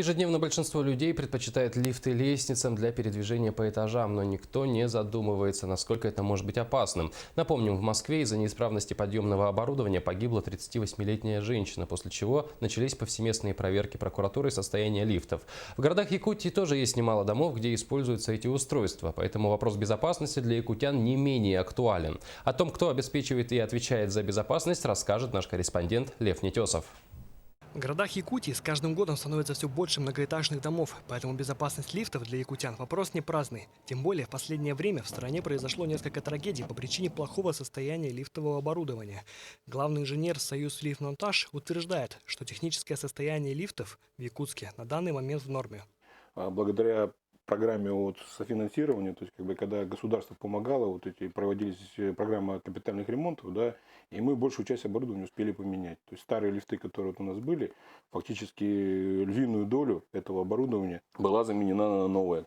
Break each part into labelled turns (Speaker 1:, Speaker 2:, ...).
Speaker 1: Ежедневно большинство людей предпочитает лифты лестницам для передвижения по этажам, но никто не задумывается, насколько это может быть опасным. Напомним, в Москве из-за неисправности подъемного оборудования погибла 38-летняя женщина, после чего начались повсеместные проверки прокуратуры состояния лифтов. В городах Якутии тоже есть немало домов, где используются эти устройства, поэтому вопрос безопасности для якутян не менее актуален. О том, кто обеспечивает и отвечает за безопасность, расскажет наш корреспондент Лев Нетесов.
Speaker 2: В городах Якутии с каждым годом становится все больше многоэтажных домов, поэтому безопасность лифтов для якутян вопрос не праздный. Тем более в последнее время в стране произошло несколько трагедий по причине плохого состояния лифтового оборудования. Главный инженер Союз Лифтмонтаж утверждает, что техническое состояние лифтов в Якутске на данный момент в норме.
Speaker 3: Благодаря программе софинансирования, то есть когда государство помогало, проводились программы капитальных ремонтов, да, и мы большую часть оборудования успели поменять. То есть старые лифты, которые у нас были, фактически львиную долю этого оборудования была заменена на новое.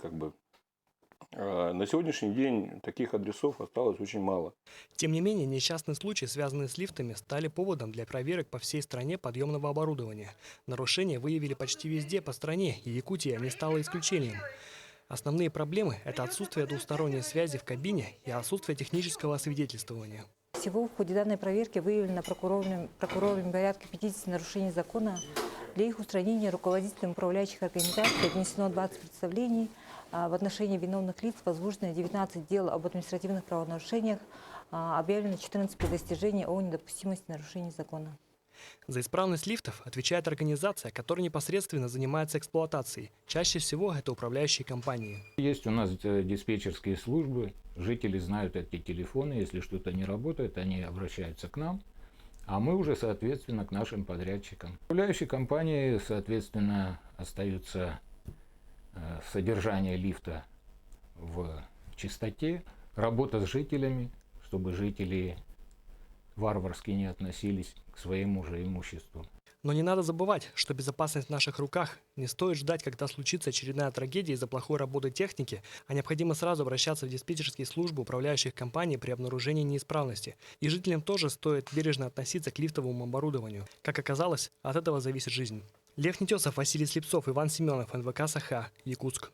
Speaker 3: На сегодняшний день таких адресов осталось очень мало.
Speaker 2: Тем не менее, несчастные случаи, связанные с лифтами, стали поводом для проверок по всей стране подъемного оборудования. Нарушения выявили почти везде по стране, и Якутия не стала исключением. Основные проблемы – это отсутствие двусторонней связи в кабине и отсутствие технического освидетельствования.
Speaker 4: Всего в ходе данной проверки выявлено прокурорами порядка 50 нарушений закона. Для их устранения руководителям управляющих организаций внесено 20 представлений. В отношении виновных лиц возбуждено 19 дел об административных правонарушениях, объявлено 14 предостережений о недопустимости нарушений закона.
Speaker 2: За исправность лифтов отвечает организация, которая непосредственно занимается эксплуатацией. Чаще всего это управляющие компании.
Speaker 5: Есть у нас диспетчерские службы, жители знают эти телефоны, если что-то не работает, они обращаются к нам, а мы уже, соответственно, к нашим подрядчикам. Управляющие компании, соответственно, остаются содержание лифта в чистоте, работа с жителями, чтобы жители варварски не относились к своему же имуществу.
Speaker 2: Но не надо забывать, что безопасность в наших руках. Не стоит ждать, когда случится очередная трагедия из-за плохой работы техники, а необходимо сразу обращаться в диспетчерские службы управляющих компаний при обнаружении неисправности. И жителям тоже стоит бережно относиться к лифтовому оборудованию. Как оказалось, от этого зависит жизнь. Лев Нетесов, Василий Слепцов, Иван Семенов, НВК «Саха», Якутск.